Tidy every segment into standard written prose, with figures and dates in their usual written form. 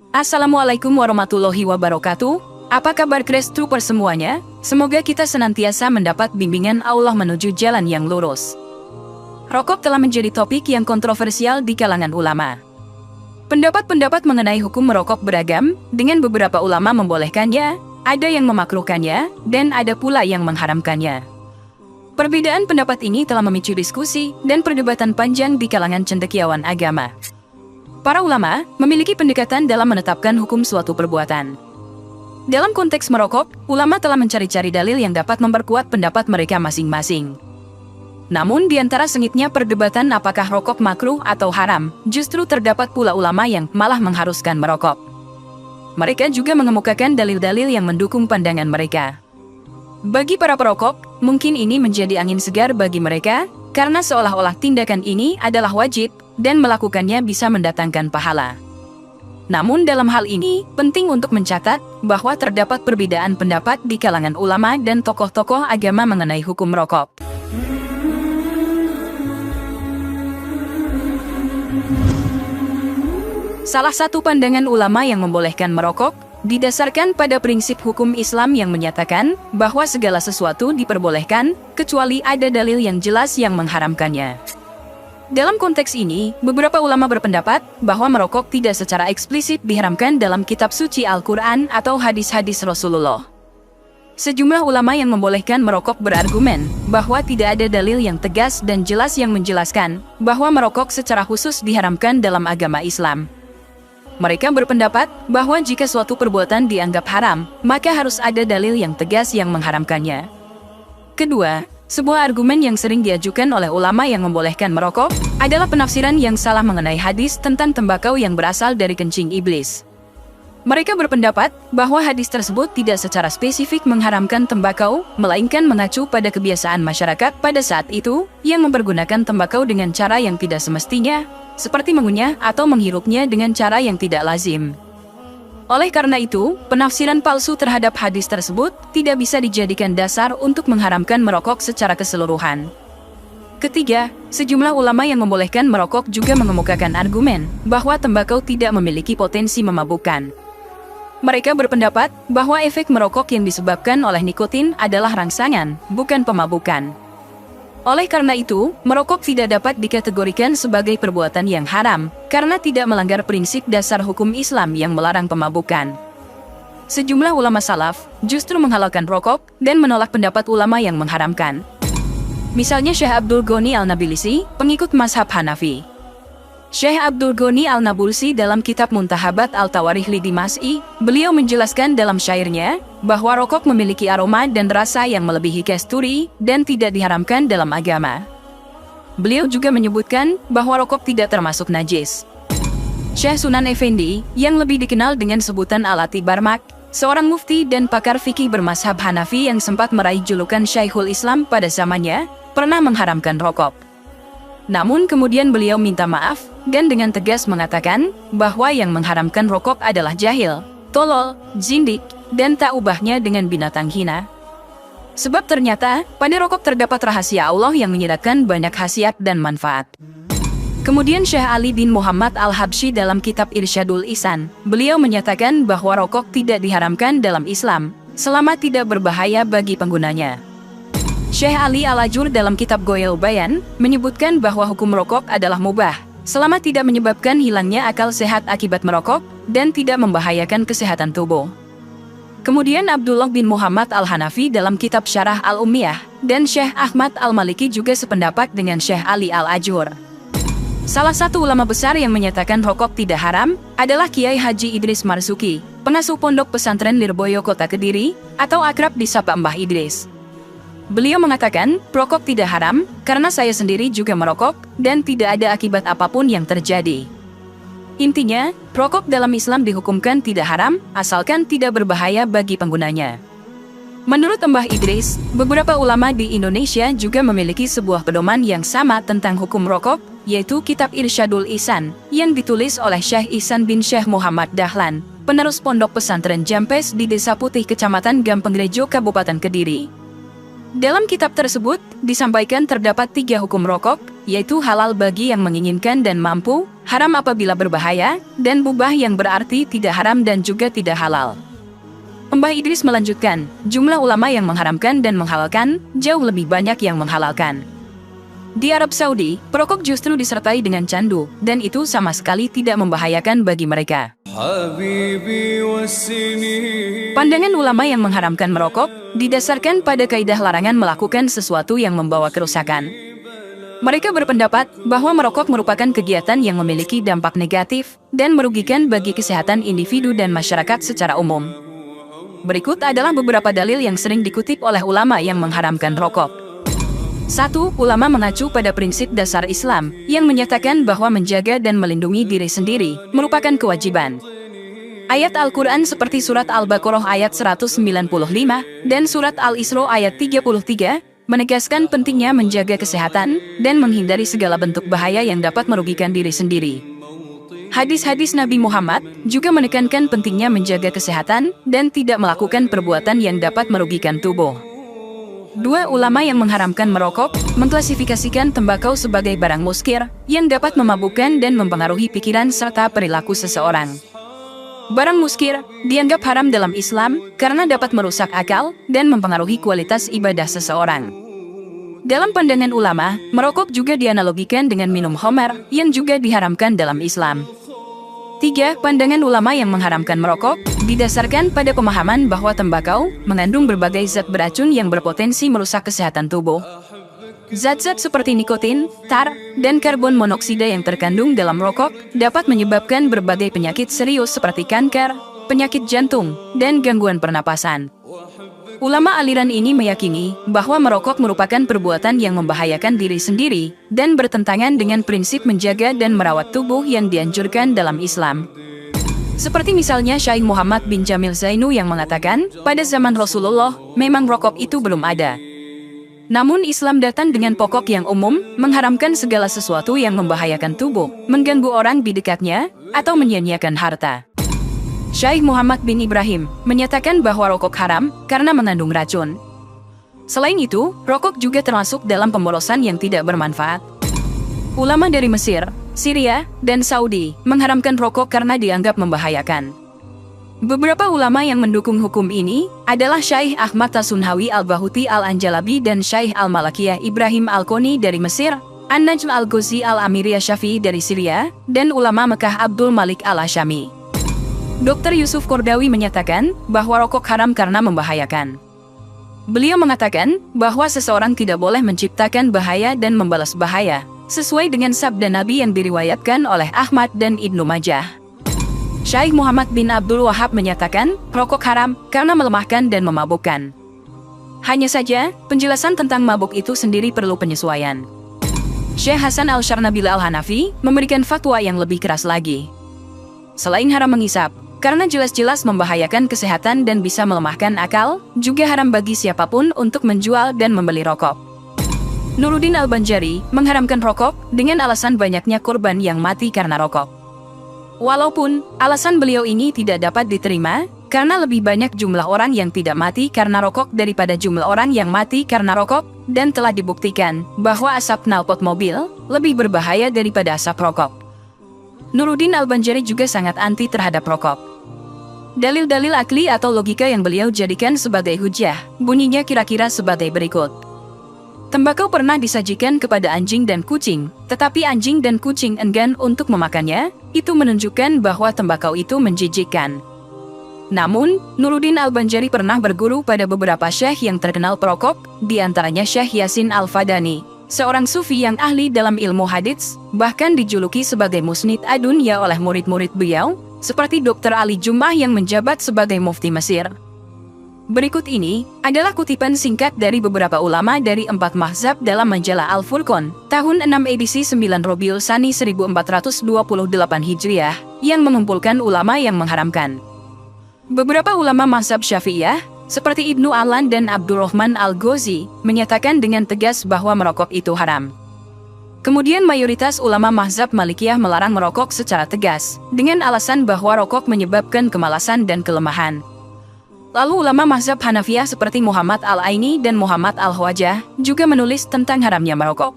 Assalamualaikum warahmatullahi wabarakatuh. Apa kabar Crash Trooper semuanya? Semoga kita senantiasa mendapat bimbingan Allah menuju jalan yang lurus. Rokok telah menjadi topik yang kontroversial di kalangan ulama. Pendapat-pendapat mengenai hukum merokok beragam, dengan beberapa ulama membolehkannya, ada yang memakruhkannya, dan ada pula yang mengharamkannya. Perbedaan pendapat ini telah memicu diskusi dan perdebatan panjang di kalangan cendekiawan agama. Para ulama memiliki pendekatan dalam menetapkan hukum suatu perbuatan. Dalam konteks merokok, ulama telah mencari-cari dalil yang dapat memperkuat pendapat mereka masing-masing. Namun di antara sengitnya perdebatan apakah rokok makruh atau haram, justru terdapat pula ulama yang malah mengharuskan merokok. Mereka juga mengemukakan dalil-dalil yang mendukung pandangan mereka. Bagi para perokok, mungkin ini menjadi angin segar bagi mereka, karena seolah-olah tindakan ini adalah wajib, dan melakukannya bisa mendatangkan pahala. Namun dalam hal ini, penting untuk mencatat bahwa terdapat perbedaan pendapat di kalangan ulama dan tokoh-tokoh agama mengenai hukum rokok. Salah satu pandangan ulama yang membolehkan merokok, didasarkan pada prinsip hukum Islam yang menyatakan bahwa segala sesuatu diperbolehkan, kecuali ada dalil yang jelas yang mengharamkannya. Dalam konteks ini, beberapa ulama berpendapat bahwa merokok tidak secara eksplisit diharamkan dalam kitab suci Al-Quran atau hadis-hadis Rasulullah. Sejumlah ulama yang membolehkan merokok berargumen bahwa tidak ada dalil yang tegas dan jelas yang menjelaskan bahwa merokok secara khusus diharamkan dalam agama Islam. Mereka berpendapat bahwa jika suatu perbuatan dianggap haram, maka harus ada dalil yang tegas yang mengharamkannya. Kedua, sebuah argumen yang sering diajukan oleh ulama yang membolehkan merokok adalah penafsiran yang salah mengenai hadis tentang tembakau yang berasal dari kencing iblis. Mereka berpendapat bahwa hadis tersebut tidak secara spesifik mengharamkan tembakau, melainkan mengacu pada kebiasaan masyarakat pada saat itu yang mempergunakan tembakau dengan cara yang tidak semestinya, seperti mengunyah atau menghirupnya dengan cara yang tidak lazim. Oleh karena itu, penafsiran palsu terhadap hadis tersebut tidak bisa dijadikan dasar untuk mengharamkan merokok secara keseluruhan. Ketiga, sejumlah ulama yang membolehkan merokok juga mengemukakan argumen bahwa tembakau tidak memiliki potensi memabukkan. Mereka berpendapat bahwa efek merokok yang disebabkan oleh nikotin adalah rangsangan, bukan pemabukan. Oleh karena itu, merokok tidak dapat dikategorikan sebagai perbuatan yang haram, karena tidak melanggar prinsip dasar hukum Islam yang melarang pemabukan. Sejumlah ulama salaf justru menghalalkan rokok dan menolak pendapat ulama yang mengharamkan. Misalnya Syekh Abdul Ghani Al-Nabilisi, pengikut mazhab Hanafi. Syekh Abdul Ghani Al-Nabulsi dalam kitab Muntahabat Al-Tawarikh li Dimashqi, beliau menjelaskan dalam syairnya bahwa rokok memiliki aroma dan rasa yang melebihi kasturi dan tidak diharamkan dalam agama. Beliau juga menyebutkan bahwa rokok tidak termasuk najis. Syekh Sunan Effendi, yang lebih dikenal dengan sebutan Al-Ati Barmak, seorang mufti dan pakar fikih bermazhab Hanafi yang sempat meraih julukan Syekhul Islam pada zamannya, pernah mengharamkan rokok. Namun kemudian beliau minta maaf dan dengan tegas mengatakan bahwa yang mengharamkan rokok adalah jahil, tolol, zindik, dan tak ubahnya dengan binatang hina. Sebab ternyata pada rokok terdapat rahasia Allah yang menyiratkan banyak khasiat dan manfaat. Kemudian Syekh Ali bin Muhammad Al-Habsyi dalam kitab Irsyadul Ihsan, beliau menyatakan bahwa rokok tidak diharamkan dalam Islam selama tidak berbahaya bagi penggunanya. Syekh Ali Al-Ajur dalam kitab Goyal Bayan menyebutkan bahwa hukum rokok adalah mubah selama tidak menyebabkan hilangnya akal sehat akibat merokok dan tidak membahayakan kesehatan tubuh. Kemudian Abdullah bin Muhammad Al-Hanafi dalam kitab Syarah Al-Ummiyah dan Syekh Ahmad Al-Maliki juga sependapat dengan Syekh Ali Al-Ajur. Salah satu ulama besar yang menyatakan rokok tidak haram adalah Kiai Haji Idris Marzuki, pengasuh pondok pesantren Lirboyo Kota Kediri atau akrab disapa Mbah Idris. Beliau mengatakan, rokok tidak haram, karena saya sendiri juga merokok, dan tidak ada akibat apapun yang terjadi. Intinya, rokok dalam Islam dihukumkan tidak haram, asalkan tidak berbahaya bagi penggunanya. Menurut Mbah Idris, beberapa ulama di Indonesia juga memiliki sebuah pedoman yang sama tentang hukum rokok, yaitu Kitab Irsyadul Ihsan, yang ditulis oleh Syekh Ihsan bin Syekh Muhammad Dahlan, penerus pondok pesantren Jampes di Desa Putih, Kecamatan Gampengrejo, Kabupaten Kediri. Dalam kitab tersebut, disampaikan terdapat 3 hukum rokok, yaitu halal bagi yang menginginkan dan mampu, haram apabila berbahaya, dan mubah yang berarti tidak haram dan juga tidak halal. Mbah Idris melanjutkan, jumlah ulama yang mengharamkan dan menghalalkan, jauh lebih banyak yang menghalalkan. Di Arab Saudi, perokok justru disertai dengan candu, dan itu sama sekali tidak membahayakan bagi mereka. Pandangan ulama yang mengharamkan merokok didasarkan pada kaidah larangan melakukan sesuatu yang membawa kerusakan. Mereka berpendapat bahwa merokok merupakan kegiatan yang memiliki dampak negatif dan merugikan bagi kesehatan individu dan masyarakat secara umum. Berikut adalah beberapa dalil yang sering dikutip oleh ulama yang mengharamkan rokok. 1. Ulama mengacu pada prinsip dasar Islam yang menyatakan bahwa menjaga dan melindungi diri sendiri merupakan kewajiban. Ayat Al-Quran seperti surat Al-Baqarah ayat 195 dan surat Al-Isra ayat 33 menegaskan pentingnya menjaga kesehatan dan menghindari segala bentuk bahaya yang dapat merugikan diri sendiri. Hadis-hadis Nabi Muhammad juga menekankan pentingnya menjaga kesehatan dan tidak melakukan perbuatan yang dapat merugikan tubuh. 2. Ulama yang mengharamkan merokok mengklasifikasikan tembakau sebagai barang muskir yang dapat memabukkan dan mempengaruhi pikiran serta perilaku seseorang. Barang muskir dianggap haram dalam Islam karena dapat merusak akal dan mempengaruhi kualitas ibadah seseorang. Dalam pandangan ulama, merokok juga dianalogikan dengan minum khamar yang juga diharamkan dalam Islam. 3. Pandangan ulama yang mengharamkan merokok didasarkan pada pemahaman bahwa tembakau mengandung berbagai zat beracun yang berpotensi merusak kesehatan tubuh. Zat-zat seperti nikotin, tar, dan karbon monoksida yang terkandung dalam rokok dapat menyebabkan berbagai penyakit serius seperti kanker, penyakit jantung, dan gangguan pernapasan. Ulama aliran ini meyakini bahwa merokok merupakan perbuatan yang membahayakan diri sendiri dan bertentangan dengan prinsip menjaga dan merawat tubuh yang dianjurkan dalam Islam. Seperti misalnya Syekh Muhammad bin Jamil Zainu yang mengatakan, pada zaman Rasulullah, memang rokok itu belum ada. Namun Islam datang dengan pokok yang umum, mengharamkan segala sesuatu yang membahayakan tubuh, mengganggu orang di dekatnya, atau menyia-nyiakan harta. Syekh Muhammad bin Ibrahim menyatakan bahwa rokok haram karena mengandung racun. Selain itu, rokok juga termasuk dalam pemborosan yang tidak bermanfaat. Ulama dari Mesir, Syria, dan Saudi mengharamkan rokok karena dianggap membahayakan. Beberapa ulama yang mendukung hukum ini adalah Syekh Ahmad Tasunhawi Al-Bahuti Al-Anjalabi dan Syekh Al-Malakiyah Ibrahim Al-Koni dari Mesir, An-Najm Al-Ghuzi Al-Amiriyah Syafi'i dari Syria, dan ulama Mekah Abdul Malik Al-Hashami. Dr. Yusuf Kordawi menyatakan bahwa rokok haram karena membahayakan. Beliau mengatakan bahwa seseorang tidak boleh menciptakan bahaya dan membalas bahaya, sesuai dengan sabda Nabi yang diriwayatkan oleh Ahmad dan Ibnu Majah. Syekh Muhammad bin Abdul Wahab menyatakan rokok haram karena melemahkan dan memabukkan. Hanya saja, penjelasan tentang mabuk itu sendiri perlu penyesuaian. Syekh Hasan Al-Syarnabil Al-Hanafi memberikan fatwa yang lebih keras lagi. Selain haram mengisap, karena jelas-jelas membahayakan kesehatan dan bisa melemahkan akal, juga haram bagi siapapun untuk menjual dan membeli rokok. Nuruddin Al-Banjari mengharamkan rokok dengan alasan banyaknya korban yang mati karena rokok. Walaupun alasan beliau ini tidak dapat diterima, karena lebih banyak jumlah orang yang tidak mati karena rokok daripada jumlah orang yang mati karena rokok, dan telah dibuktikan bahwa asap knalpot mobil lebih berbahaya daripada asap rokok. Nuruddin Al-Banjari juga sangat anti terhadap rokok. Dalil-dalil akli atau logika yang beliau jadikan sebagai hujah, bunyinya kira-kira sebagai berikut. Tembakau pernah disajikan kepada anjing dan kucing, tetapi anjing dan kucing enggan untuk memakannya, itu menunjukkan bahwa tembakau itu menjijikkan. Namun, Nuruddin Al-Banjari pernah berguru pada beberapa syekh yang terkenal perokok, di antaranya Syekh Yasin Al-Fadani, seorang sufi yang ahli dalam ilmu hadits, bahkan dijuluki sebagai musnid ad-dunya oleh murid-murid beliau, seperti Dr. Ali Jum'ah yang menjabat sebagai mufti Mesir. Berikut ini adalah kutipan singkat dari beberapa ulama dari 4 mazhab dalam majalah Al-Furqan, tahun 6 edisi 9 Rabiul Tsani 1428 Hijriah, yang mengumpulkan ulama yang mengharamkan. Beberapa ulama mazhab Syafi'iyah, seperti Ibnu Alan dan Abdurrahman Al-Ghazi, menyatakan dengan tegas bahwa merokok itu haram. Kemudian mayoritas ulama mazhab Malikiyah melarang merokok secara tegas, dengan alasan bahwa rokok menyebabkan kemalasan dan kelemahan. Lalu ulama mazhab Hanafiyah seperti Muhammad Al-Aini dan Muhammad Al-Hawajah juga menulis tentang haramnya merokok.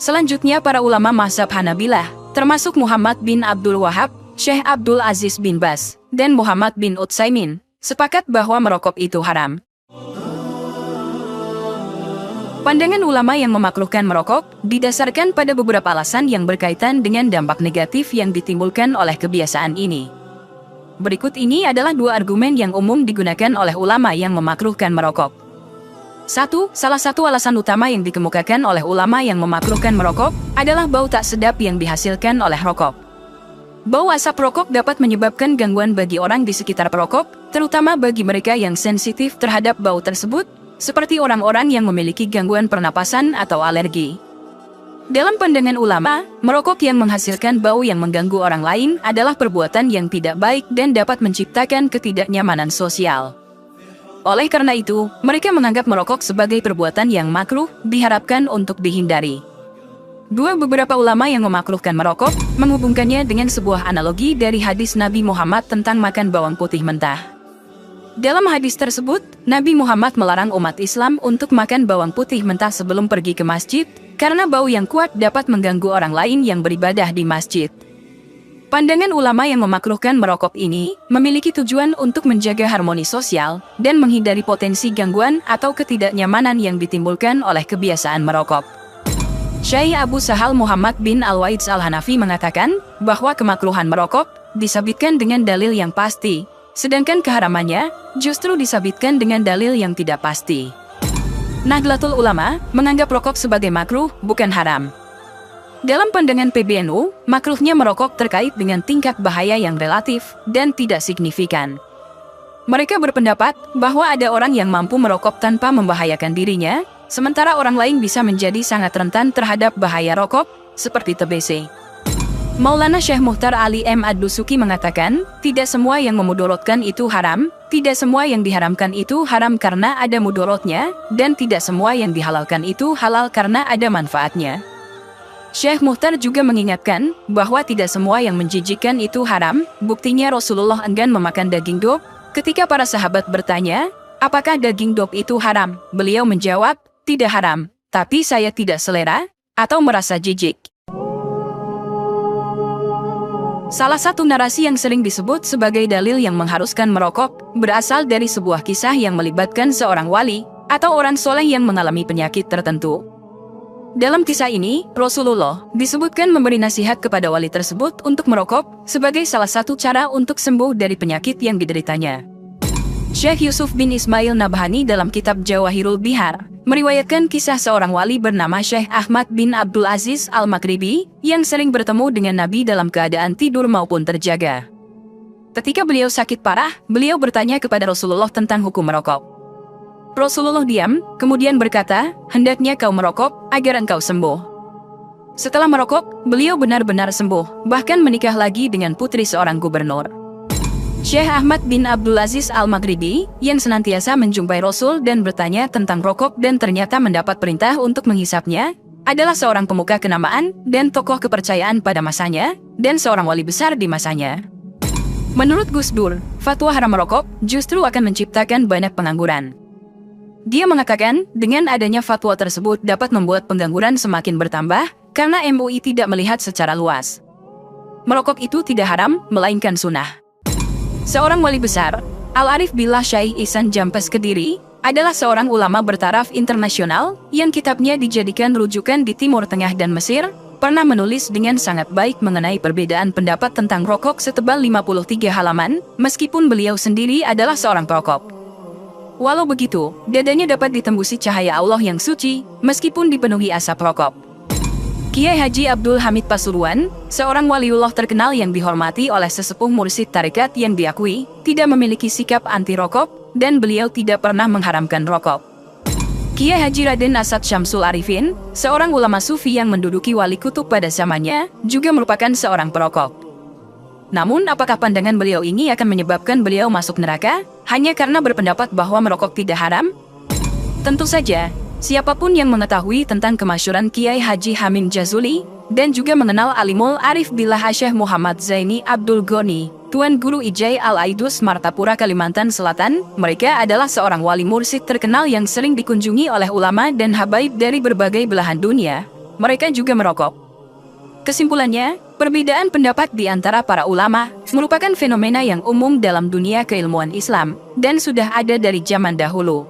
Selanjutnya para ulama mazhab Hanabilah, termasuk Muhammad bin Abdul Wahab, Syekh Abdul Aziz bin Baz, dan Muhammad bin Utsaimin, sepakat bahwa merokok itu haram. Pandangan ulama yang memakruhkan merokok didasarkan pada beberapa alasan yang berkaitan dengan dampak negatif yang ditimbulkan oleh kebiasaan ini. Berikut ini adalah 2 argumen yang umum digunakan oleh ulama yang memakruhkan merokok. 1. Salah satu alasan utama yang dikemukakan oleh ulama yang memakruhkan merokok adalah bau tak sedap yang dihasilkan oleh rokok. Bau asap rokok dapat menyebabkan gangguan bagi orang di sekitar perokok, terutama bagi mereka yang sensitif terhadap bau tersebut, seperti orang-orang yang memiliki gangguan pernapasan atau alergi. Dalam pandangan ulama, merokok yang menghasilkan bau yang mengganggu orang lain adalah perbuatan yang tidak baik dan dapat menciptakan ketidaknyamanan sosial. Oleh karena itu, mereka menganggap merokok sebagai perbuatan yang makruh, diharapkan untuk dihindari. Beberapa ulama yang memakruhkan merokok menghubungkannya dengan sebuah analogi dari hadis Nabi Muhammad tentang makan bawang putih mentah. Dalam hadis tersebut, Nabi Muhammad melarang umat Islam untuk makan bawang putih mentah sebelum pergi ke masjid, karena bau yang kuat dapat mengganggu orang lain yang beribadah di masjid. Pandangan ulama yang memakruhkan merokok ini memiliki tujuan untuk menjaga harmoni sosial dan menghindari potensi gangguan atau ketidaknyamanan yang ditimbulkan oleh kebiasaan merokok. Syekh Abu Sahal Muhammad bin Al-Waiz Al-Hanafi mengatakan bahwa kemakruhan merokok disabitkan dengan dalil yang pasti, sedangkan keharamannya justru disabitkan dengan dalil yang tidak pasti. Nahdlatul Ulama menganggap rokok sebagai makruh, bukan haram. Dalam pandangan PBNU, makruhnya merokok terkait dengan tingkat bahaya yang relatif dan tidak signifikan. Mereka berpendapat bahwa ada orang yang mampu merokok tanpa membahayakan dirinya, sementara orang lain bisa menjadi sangat rentan terhadap bahaya rokok, seperti TBC. Maulana Syekh Muhtar Ali M. Ad-Dusuki mengatakan, tidak semua yang memudorotkan itu haram, tidak semua yang diharamkan itu haram karena ada mudorotnya, dan tidak semua yang dihalalkan itu halal karena ada manfaatnya. Syekh Muhtar juga mengingatkan bahwa tidak semua yang menjijikkan itu haram, buktinya Rasulullah enggan memakan daging dop. Ketika para sahabat bertanya, apakah daging dop itu haram? Beliau menjawab, tidak haram, tapi saya tidak selera atau merasa jijik. Salah satu narasi yang sering disebut sebagai dalil yang mengharuskan merokok berasal dari sebuah kisah yang melibatkan seorang wali atau orang soleh yang mengalami penyakit tertentu. Dalam kisah ini, Rasulullah disebutkan memberi nasihat kepada wali tersebut untuk merokok sebagai salah satu cara untuk sembuh dari penyakit yang dideritanya. Syekh Yusuf bin Ismail Nabhani dalam kitab Jawahirul Bihar meriwayatkan kisah seorang wali bernama Syekh Ahmad bin Abdul Aziz Al-Maghribi yang sering bertemu dengan Nabi dalam keadaan tidur maupun terjaga. Ketika beliau sakit parah, beliau bertanya kepada Rasulullah tentang hukum merokok. Rasulullah diam, kemudian berkata, hendaknya kau merokok agar engkau sembuh. Setelah merokok, beliau benar-benar sembuh, bahkan menikah lagi dengan putri seorang gubernur. Syekh Ahmad bin Abdul Aziz Al-Maghribi, yang senantiasa menjumpai Rasul dan bertanya tentang rokok dan ternyata mendapat perintah untuk menghisapnya, adalah seorang pemuka kenamaan dan tokoh kepercayaan pada masanya, dan seorang wali besar di masanya. Menurut Gus Dur, fatwa haram merokok justru akan menciptakan banyak pengangguran. Dia mengatakan, dengan adanya fatwa tersebut dapat membuat pengangguran semakin bertambah, karena MUI tidak melihat secara luas. Merokok itu tidak haram, melainkan sunnah. Seorang wali besar, Al-Arif Billah Syekh Ihsan Jampes Kediri, adalah seorang ulama bertaraf internasional, yang kitabnya dijadikan rujukan di Timur Tengah dan Mesir, pernah menulis dengan sangat baik mengenai perbedaan pendapat tentang rokok setebal 53 halaman, meskipun beliau sendiri adalah seorang perokok. Walau begitu, dadanya dapat ditembusi cahaya Allah yang suci, meskipun dipenuhi asap rokok. Kiai Haji Abdul Hamid Pasuruan, seorang waliullah terkenal yang dihormati oleh sesepuh mursyid tarekat yang diakui, tidak memiliki sikap anti rokok, dan beliau tidak pernah mengharamkan rokok. Kiai Haji Raden Asad Syamsul Arifin, seorang ulama sufi yang menduduki wali kutub pada zamannya, juga merupakan seorang perokok. Namun, apakah pandangan beliau ini akan menyebabkan beliau masuk neraka, hanya karena berpendapat bahwa merokok tidak haram? Tentu saja, siapapun yang mengetahui tentang kemasyhuran Kiai Haji Hamim Jazuli, dan juga mengenal Alimul Arif Billah Syekh Muhammad Zaini Abdul Ghani, Tuan Guru Ijai Al-Aidus Martapura Kalimantan Selatan, mereka adalah seorang wali mursyid terkenal yang sering dikunjungi oleh ulama dan habaib dari berbagai belahan dunia. mereka juga merokok. Kesimpulannya, perbedaan pendapat di antara para ulama merupakan fenomena yang umum dalam dunia keilmuan Islam dan sudah ada dari zaman dahulu.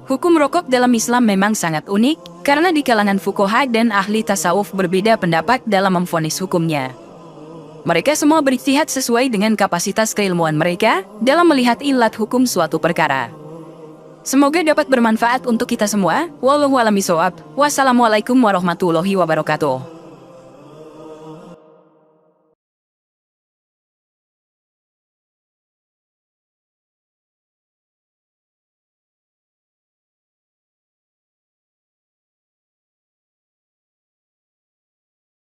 Hukum rokok dalam Islam memang sangat unik karena di kalangan fuqaha dan ahli tasawuf berbeda pendapat dalam memvonis hukumnya. Mereka semua berijtihad sesuai dengan kapasitas keilmuan mereka dalam melihat ilat hukum suatu perkara. Semoga dapat bermanfaat untuk kita semua. Wallahu a'lam bishawab. Wassalamualaikum warahmatullahi wabarakatuh.